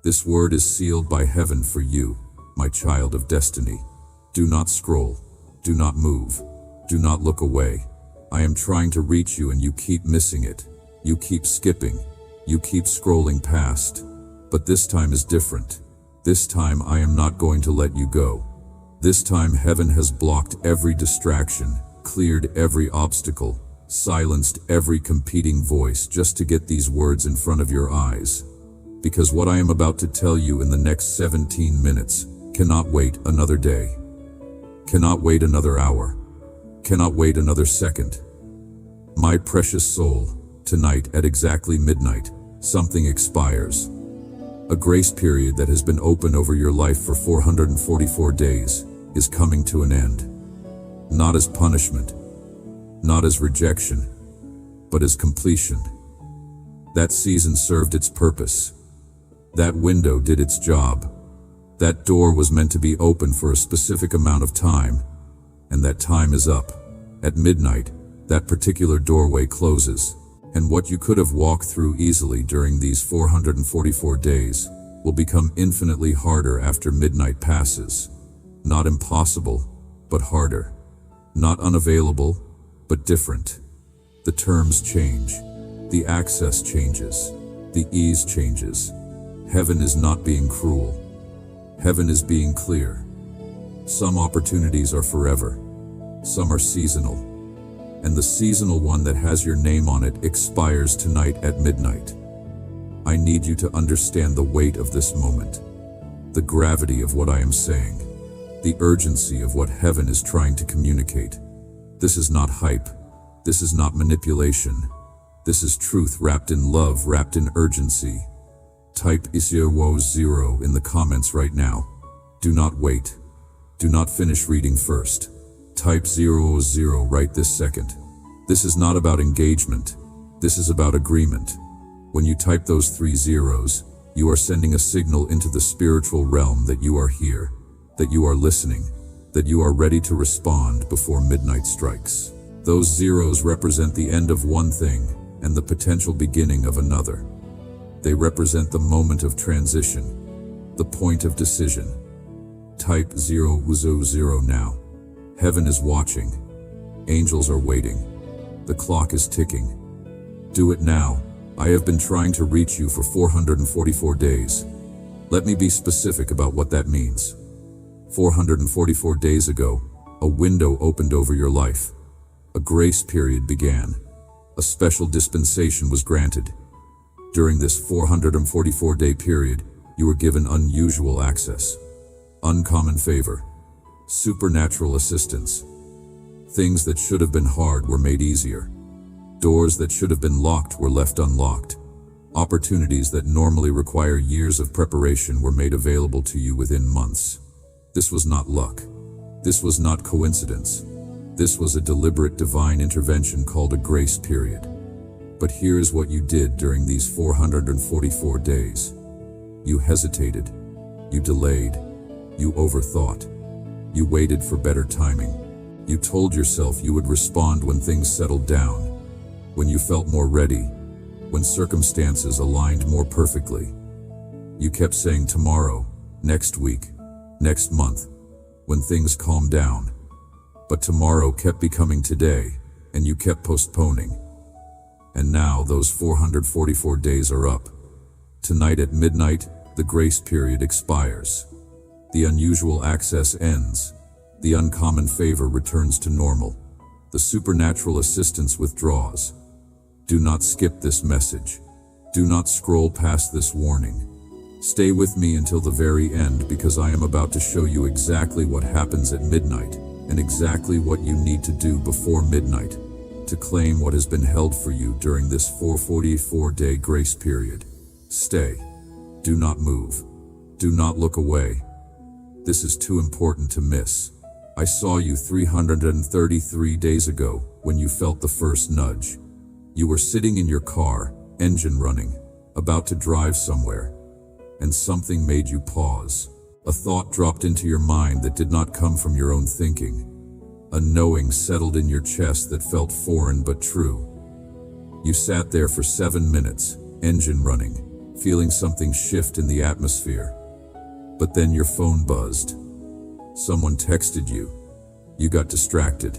This word is sealed by heaven for you, my child of destiny. Do not scroll. Do not move. Do not look away. I am trying to reach you and you keep missing it. You keep skipping. You keep scrolling past. But this time is different. This time I am not going to let you go. This time heaven has blocked every distraction, cleared every obstacle, silenced every competing voice just to get these words in front of your eyes. Because what I am about to tell you in the next 17 minutes cannot wait another day, cannot wait another hour, cannot wait another second. My precious soul, tonight at exactly midnight, something expires. A grace period that has been open over your life for 444 days is coming to an end. Not as punishment, not as rejection, but as completion. That season served its purpose. That window did its job. That door was meant to be open for a specific amount of time, and that time is up. At midnight, that particular doorway closes, and what you could have walked through easily during these 444 days will become infinitely harder after midnight passes. Not impossible, but harder. Not unavailable, but different. The terms change. The access changes. The ease changes. Heaven is not being cruel. Heaven is being clear. Some opportunities are forever. Some are seasonal. And the seasonal one that has your name on it expires tonight at midnight. I need you to understand the weight of this moment, the gravity of what I am saying, the urgency of what heaven is trying to communicate. This is not hype. This is not manipulation. This is truth wrapped in love, wrapped in urgency. Type ISIO0 in the comments right now. Do not wait. Do not finish reading first. Type 00 right this second. This is not about engagement. This is about agreement. When you type those 3 zeros, you are sending a signal into the spiritual realm that you are here, that you are listening, that you are ready to respond before midnight strikes. Those zeros represent the end of one thing and the potential beginning of another. They represent the moment of transition, the point of decision. Type 000 now. Heaven is watching. Angels are waiting. The clock is ticking. Do it now. I have been trying to reach you for 444 days. Let me be specific about what that means. 444 days ago, a window opened over your life. A grace period began. A special dispensation was granted. During this 444-day period, you were given unusual access, uncommon favor, supernatural assistance. Things that should have been hard were made easier. Doors that should have been locked were left unlocked. Opportunities that normally require years of preparation were made available to you within months. This was not luck. This was not coincidence. This was a deliberate divine intervention called a grace period. But here is what you did during these 444 days. You hesitated. You delayed. You overthought. You waited for better timing. You told yourself you would respond when things settled down, when you felt more ready, when circumstances aligned more perfectly. You kept saying tomorrow, next week, next month, when things calmed down. But tomorrow kept becoming today, and you kept postponing. And now those 444 days are up. Tonight at midnight, the grace period expires. The unusual access ends. The uncommon favor returns to normal. The supernatural assistance withdraws. Do not skip this message. Do not scroll past this warning. Stay with me until the very end, because I am about to show you exactly what happens at midnight and exactly what you need to do before midnight to claim what has been held for you during this 444-day grace period. Stay. Do not move. Do not look away. This is too important to miss. I saw you 333 days ago when you felt the first nudge. You were sitting in your car, engine running, about to drive somewhere, and something made you pause. A thought dropped into your mind that did not come from your own thinking. A knowing settled in your chest that felt foreign but true. You sat there for 7 minutes, engine running, feeling something shift in the atmosphere. But then your phone buzzed. Someone texted you. You got distracted.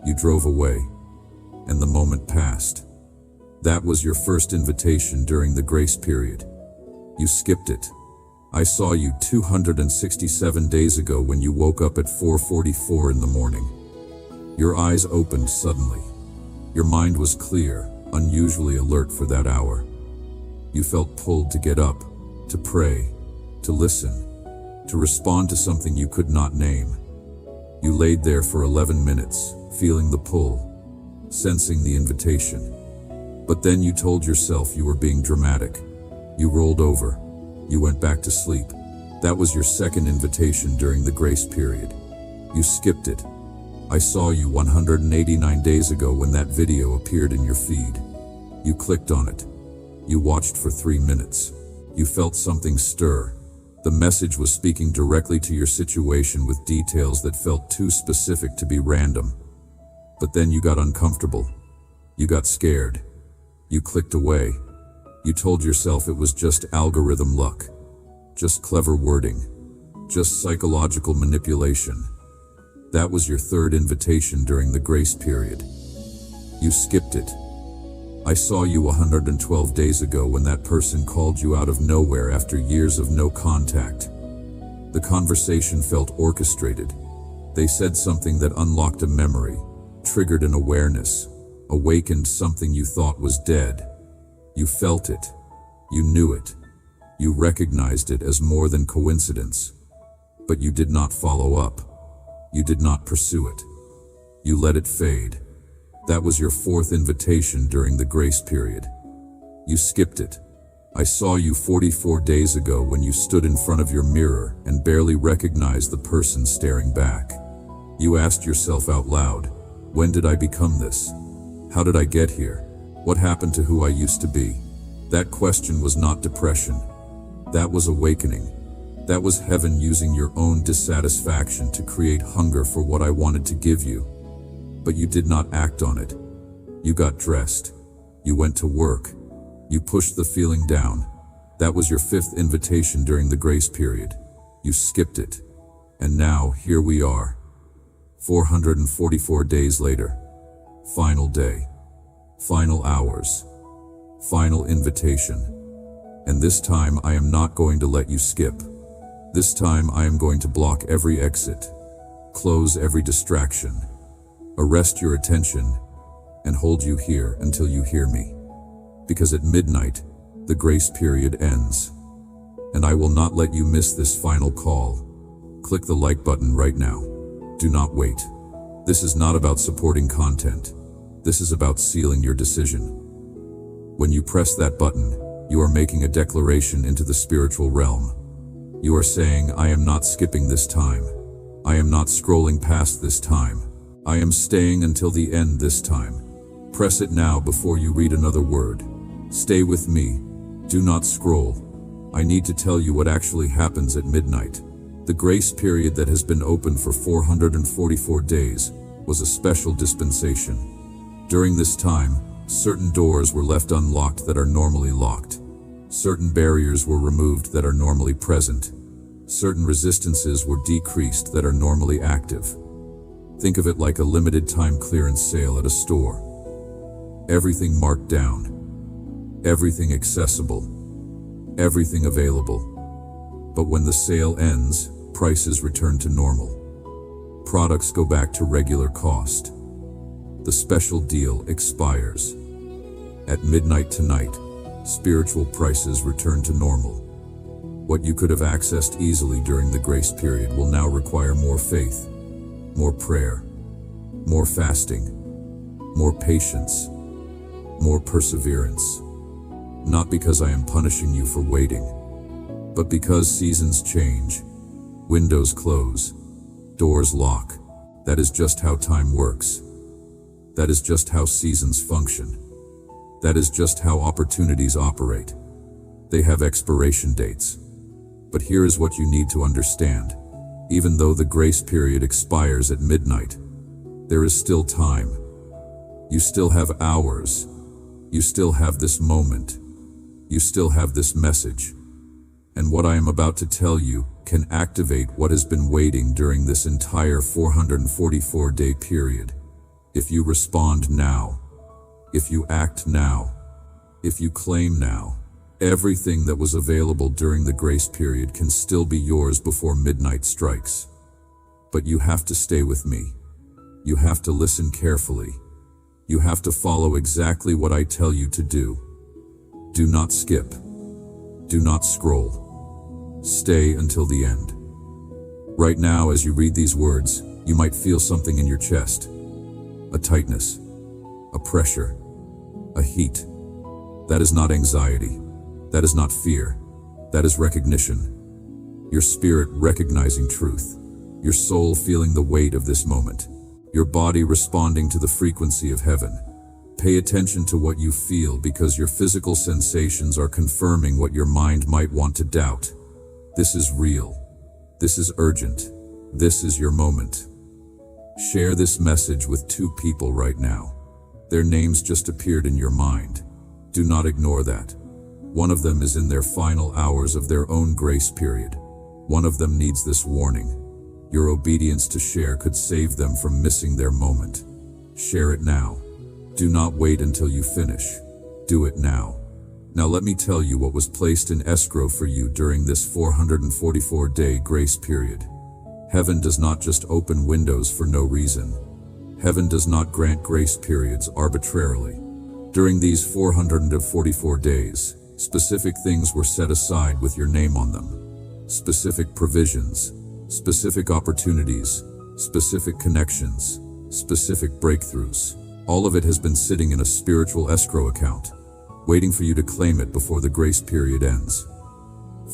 You drove away. And the moment passed. That was your first invitation during the grace period. You skipped it. I saw you 267 days ago when you woke up at 4:44 in the morning. Your eyes opened suddenly. Your mind was clear, unusually alert for that hour. You felt pulled to get up, to pray, to listen, to respond to something you could not name. You laid there for 11 minutes, feeling the pull, sensing the invitation. But then you told yourself you were being dramatic. You rolled over. You went back to sleep. That was your second invitation during the grace period. You skipped it. I saw you 189 days ago when that video appeared in your feed. You clicked on it. You watched for 3 minutes. You felt something stir. The message was speaking directly to your situation with details that felt too specific to be random. But then you got uncomfortable. You got scared. You clicked away. You told yourself it was just algorithm luck, just clever wording, just psychological manipulation. That was your third invitation during the grace period. You skipped it. I saw you 112 days ago when that person called you out of nowhere after years of no contact. The conversation felt orchestrated. They said something that unlocked a memory, triggered an awareness, awakened something you thought was dead. You felt it. You knew it. You recognized it as more than coincidence. But you did not follow up. You did not pursue it. You let it fade. That was your fourth invitation during the grace period. You skipped it. I saw you 44 days ago when you stood in front of your mirror and barely recognized the person staring back. You asked yourself out loud, when did I become this? How did I get here? What happened to who I used to be? That question was not depression. That was awakening. That was heaven using your own dissatisfaction to create hunger for what I wanted to give you. But you did not act on it. You got dressed. You went to work. You pushed the feeling down. That was your fifth invitation during the grace period. You skipped it. And now, here we are. 444 days later. Final day. Final hours. Final invitation. And this time I am not going to let you skip. This time I am going to block every exit, close every distraction, arrest your attention, and hold you here until you hear me. Because at midnight, the grace period ends. And I will not let you miss this final call. Click the like button right now. Do not wait. This is not about supporting content. This is about sealing your decision. When you press that button, you are making a declaration into the spiritual realm. You are saying, I am not skipping this time. I am not scrolling past this time. I am staying until the end this time. Press it now before you read another word. Stay with me. Do not scroll. I need to tell you what actually happens at midnight. The grace period that has been open for 444 days was a special dispensation. During this time, certain doors were left unlocked that are normally locked. Certain barriers were removed that are normally present. Certain resistances were decreased that are normally active. Think of it like a limited time clearance sale at a store. Everything marked down. Everything accessible. Everything available. But when the sale ends, prices return to normal. Products go back to regular cost. The special deal expires. At midnight tonight, spiritual prices return to normal. What you could have accessed easily during the grace period will now require more faith, more prayer, more fasting, more patience, more perseverance. Not because I am punishing you for waiting, but because seasons change, windows close, doors lock. That is just how time works. That is just how seasons function. That is just how opportunities operate. They have expiration dates. But here is what you need to understand. Even though the grace period expires at midnight, there is still time. You still have hours. You still have this moment. You still have this message. And what I am about to tell you can activate what has been waiting during this entire 444-day period. If you respond now, if you act now, if you claim now, everything that was available during the grace period can still be yours before midnight strikes. But you have to stay with me. You have to listen carefully. You have to follow exactly what I tell you to do. Do not skip. Do not scroll. Stay until the end. Right now, as you read these words, you might feel something in your chest. A tightness, a pressure, a heat. That is not anxiety. That is not fear. That is recognition. Your spirit recognizing truth. Your soul feeling the weight of this moment. Your body responding to the frequency of heaven. Pay attention to what you feel because your physical sensations are confirming what your mind might want to doubt. This is real. This is urgent. This is your moment. Share this message with 2 people right now. Their names just appeared in your mind. Do not ignore that. One of them is in their final hours of their own grace period. One of them needs this warning. Your obedience to share could save them from missing their moment. Share it now. Do not wait until you finish. Do it now. Now let me tell you what was placed in escrow for you during this 444-day grace period. Heaven does not just open windows for no reason. Heaven does not grant grace periods arbitrarily. During these 444 days, specific things were set aside with your name on them. Specific provisions, specific opportunities, specific connections, specific breakthroughs. All of it has been sitting in a spiritual escrow account, waiting for you to claim it before the grace period ends.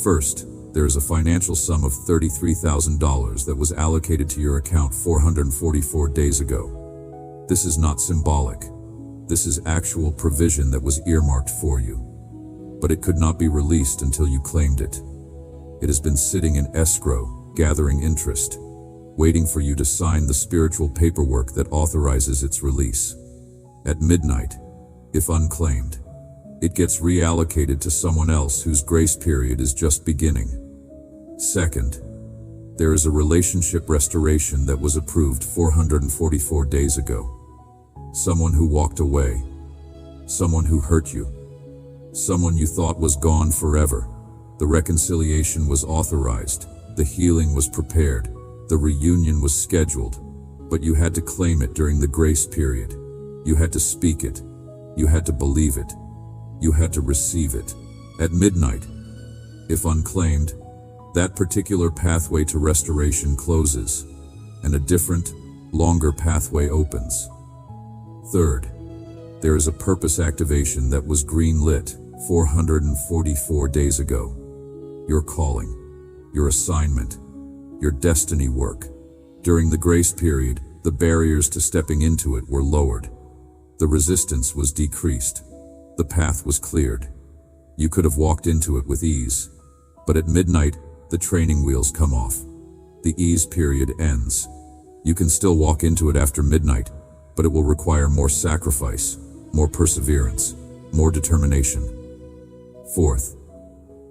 First, there is a financial sum of $33,000 that was allocated to your account 444 days ago. This is not symbolic. This is actual provision that was earmarked for you. But it could not be released until you claimed it. It has been sitting in escrow, gathering interest, waiting for you to sign the spiritual paperwork that authorizes its release. At midnight, if unclaimed, it gets reallocated to someone else whose grace period is just beginning. Second, there is a relationship restoration that was approved 444 days ago. Someone who walked away, someone who hurt you, someone you thought was gone forever. The reconciliation was authorized, the healing was prepared, the reunion was scheduled, but you had to claim it during the grace period. You had to speak it. You had to believe it. You had to receive it. At midnight, if unclaimed, that particular pathway to restoration closes, and a different, longer pathway opens. Third, there is a purpose activation that was green-lit 444 days ago. Your calling, your assignment, your destiny work. During the grace period, the barriers to stepping into it were lowered. The resistance was decreased. The path was cleared. You could have walked into it with ease. But at midnight, the training wheels come off. The ease period ends. You can still walk into it after midnight, but it will require more sacrifice, more perseverance, more determination. Fourth,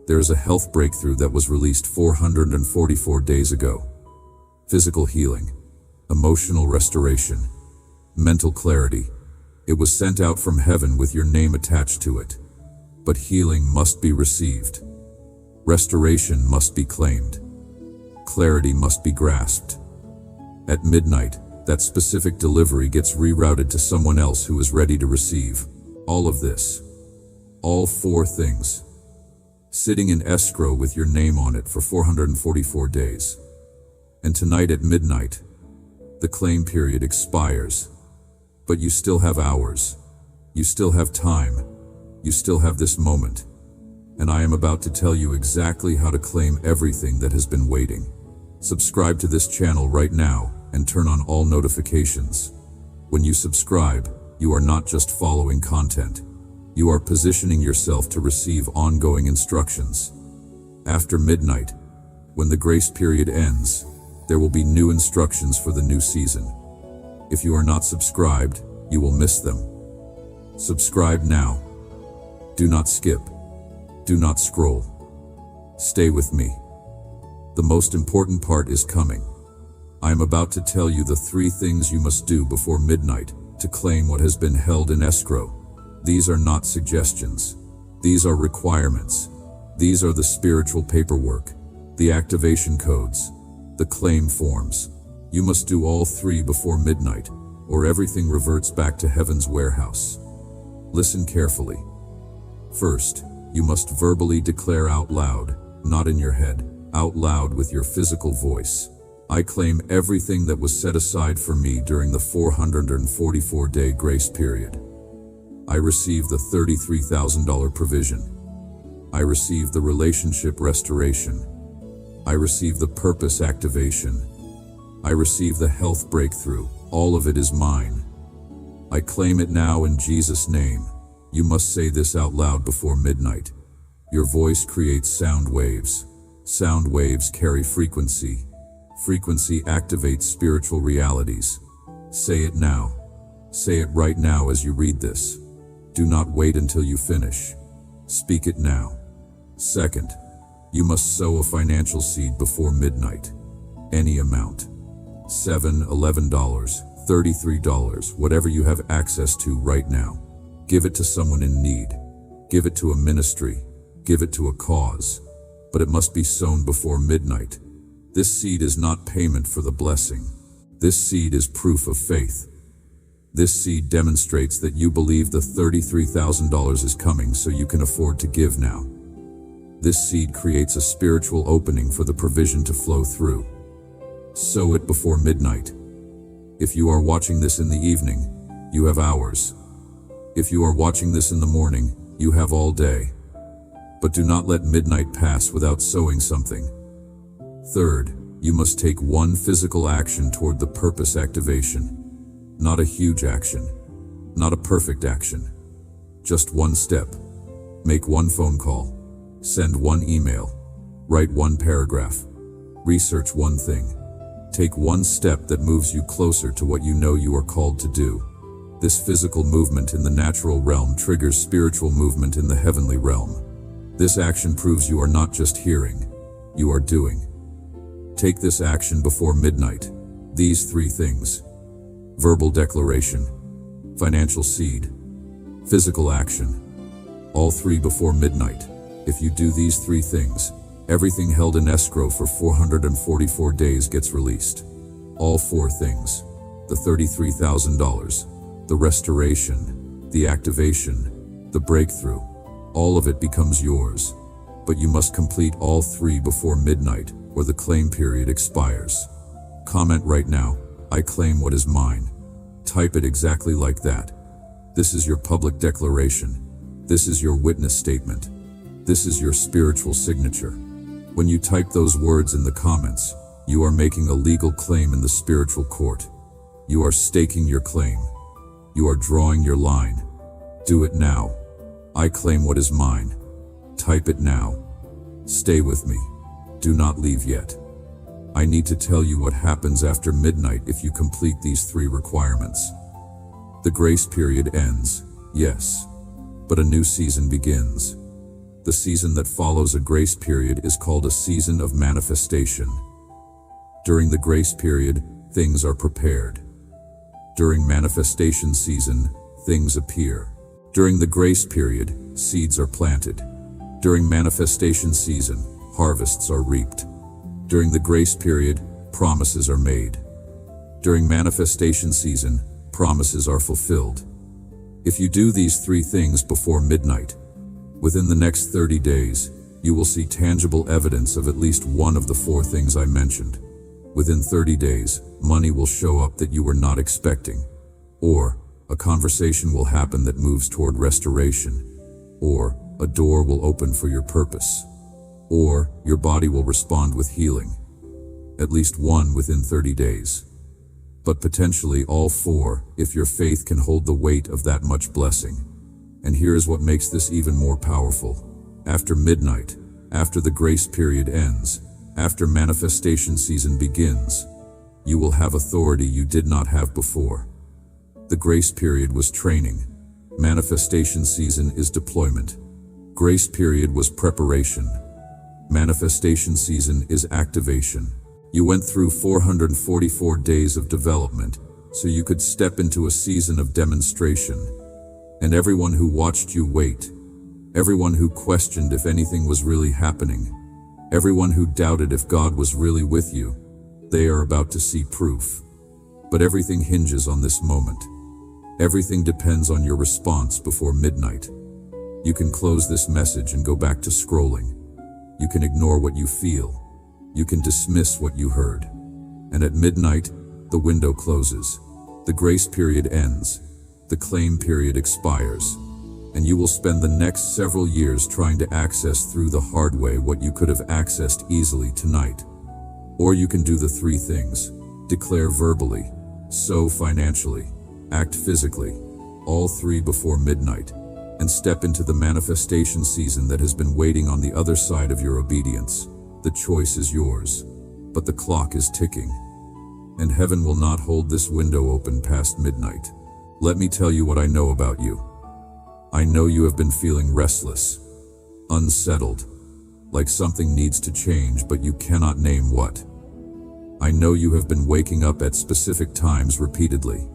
there is a health breakthrough that was released 444 days ago. Physical healing, emotional restoration, mental clarity. It was sent out from heaven with your name attached to it. But healing must be received. Restoration must be claimed. Clarity must be grasped. At midnight, that specific delivery gets rerouted to someone else who is ready to receive. All of this, all 4 things, sitting in escrow with your name on it for 444 days. And tonight at midnight, the claim period expires. But you still have hours. You still have time. You still have this moment. And I am about to tell you exactly how to claim everything that has been waiting. Subscribe to this channel right now and turn on all notifications. When you subscribe, you are not just following content. You are positioning yourself to receive ongoing instructions. After midnight, when the grace period ends, there will be new instructions for the new season. If you are not subscribed, you will miss them. Subscribe now. Do not skip. Do not scroll. Stay with me. The most important part is coming. I am about to tell you the 3 things you must do before midnight to claim what has been held in escrow. These are not suggestions. These are requirements. These are the spiritual paperwork, the activation codes, the claim forms. You must do all 3 before midnight, or everything reverts back to heaven's warehouse. Listen carefully. First, you must verbally declare out loud, not in your head, out loud with your physical voice. I claim everything that was set aside for me during the 444-day grace period. I receive the $33,000 provision. I receive the relationship restoration. I receive the purpose activation. I receive the health breakthrough. All of it is mine. I claim it now in Jesus' name. You must say this out loud before midnight. Your voice creates sound waves. Sound waves carry frequency. Frequency activates spiritual realities. Say it now. Say it right now as you read this. Do not wait until you finish. Speak it now. Second, you must sow a financial seed before midnight. Any amount. $7, $11, $33, whatever you have access to right now. Give it to someone in need. Give it to a ministry. Give it to a cause. But it must be sown before midnight. This seed is not payment for the blessing. This seed is proof of faith. This seed demonstrates that you believe the $33,000 is coming, so you can afford to give now. This seed creates a spiritual opening for the provision to flow through. Sow it before midnight. If you are watching this in the evening, you have hours. If you are watching this in the morning, you have all day. But do not let midnight pass without sowing something. Third, you must take one physical action toward the purpose activation. Not a huge action. Not a perfect action. Just one step. Make one phone call. Send one email. Write one paragraph. Research one thing. Take one step that moves you closer to what you know you are called to do. This physical movement in the natural realm triggers spiritual movement in the heavenly realm. This action proves you are not just hearing, you are doing. Take this action before midnight. These 3 things. Verbal declaration, financial seed, physical action. All 3 before midnight. If you do these 3 things, everything held in escrow for 444 days gets released. All 4 things. The $33,000, the restoration, the activation, the breakthrough. All of it becomes yours. But you must complete all 3 before midnight, or the claim period expires. Comment right now, I claim what is mine. Type it exactly like that. This is your public declaration. This is your witness statement. This is your spiritual signature. When you type those words in the comments, you are making a legal claim in the spiritual court. You are staking your claim. You are drawing your line. Do it now. I claim what is mine. Type it now. Stay with me. Do not leave yet. I need to tell you what happens after midnight if you complete these 3 requirements. The grace period ends, yes, but a new season begins. The season that follows a grace period is called a season of manifestation. During the grace period, things are prepared. During manifestation season, things appear. During the grace period, seeds are planted. During manifestation season, harvests are reaped. During the grace period, promises are made. During manifestation season, promises are fulfilled. If you do these 3 things before midnight, within the next 30 days, you will see tangible evidence of at least one of the 4 things I mentioned. Within 30 days, money will show up that you were not expecting. Or, a conversation will happen that moves toward restoration. Or, a door will open for your purpose. Or, your body will respond with healing. At least one within 30 days. But potentially all 4 if your faith can hold the weight of that much blessing. And here is what makes this even more powerful. After midnight, after the grace period ends, after manifestation season begins, you will have authority you did not have before. The grace period was training. Manifestation season is deployment. Grace period was preparation. Manifestation season is activation. You went through 444 days of development, so you could step into a season of demonstration. And everyone who watched you wait, everyone who questioned if anything was really happening, everyone who doubted if God was really with you, they are about to see proof. But everything hinges on this moment. Everything depends on your response before midnight. You can close this message and go back to scrolling. You can ignore what you feel. You can dismiss what you heard. And at midnight, the window closes. The grace period ends. The claim period expires. And you will spend the next several years trying to access through the hard way what you could have accessed easily tonight. Or you can do the three things: declare verbally, sow financially, act physically, all three before midnight, and step into the manifestation season that has been waiting on the other side of your obedience. The choice is yours, but the clock is ticking, and heaven will not hold this window open past midnight. Let me tell you what I know about you. I know you have been feeling restless, unsettled, like something needs to change, but you cannot name what. I know you have been waking up at specific times repeatedly.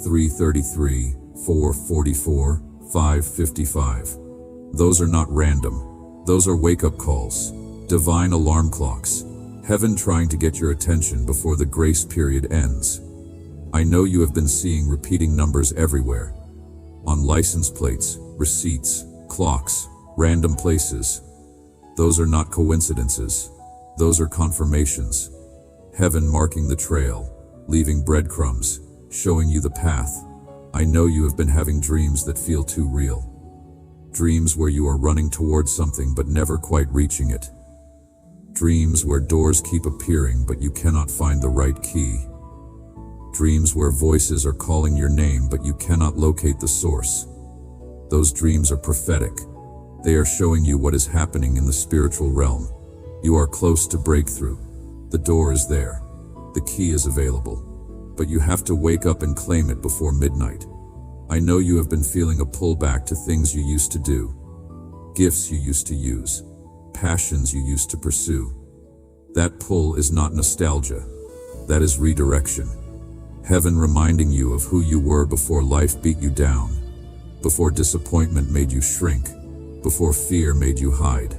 3:33, 4:44, 5:55. Those are not random. Those are wake-up calls, divine alarm clocks, heaven trying to get your attention before the grace period ends. I know you have been seeing repeating numbers everywhere, on license plates, receipts, clocks, random places. Those are not coincidences. Those are confirmations. Heaven marking the trail, leaving breadcrumbs, showing you the path. I know you have been having dreams that feel too real. Dreams where you are running towards something but never quite reaching it. Dreams where doors keep appearing but you cannot find the right key. Dreams where voices are calling your name but you cannot locate the source. Those dreams are prophetic. They are showing you what is happening in the spiritual realm. You are close to breakthrough. The door is there. The key is available. But you have to wake up and claim it before midnight. I know you have been feeling a pullback to things you used to do, gifts you used to use, passions you used to pursue. That pull is not nostalgia. That is redirection. Heaven reminding you of who you were before life beat you down, before disappointment made you shrink, before fear made you hide.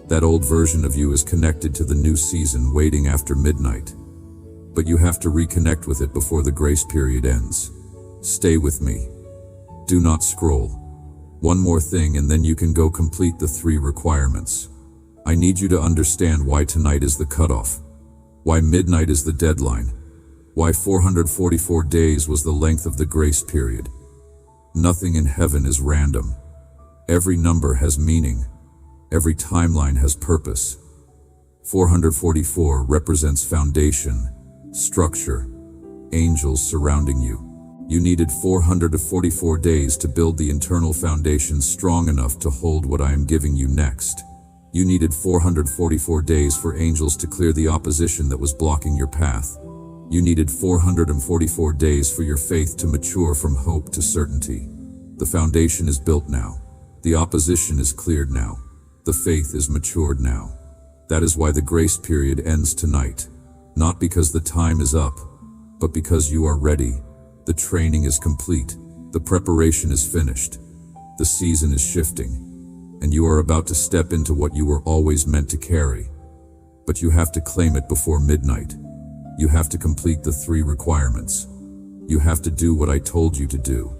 That old version of you is connected to the new season waiting after midnight. But you have to reconnect with it before the grace period ends. Stay with me. Do not scroll. One more thing and then you can go complete the 3 requirements. I need you to understand why tonight is the cutoff. Why midnight is the deadline. Why 444 days was the length of the grace period. Nothing in heaven is random. Every number has meaning. Every timeline has purpose. 444 represents foundation, structure, angels surrounding you. You needed 444 days to build the internal foundation strong enough to hold what I am giving you next. You needed 444 days for angels to clear the opposition that was blocking your path. You needed 444 days for your faith to mature from hope to certainty. The foundation is built now. The opposition is cleared now. The faith is matured now. That is why the grace period ends tonight. Not because the time is up, but because you are ready. The training is complete. The preparation is finished. The season is shifting. And you are about to step into what you were always meant to carry. But you have to claim it before midnight. You have to complete the 3 requirements. You have to do what I told you to do.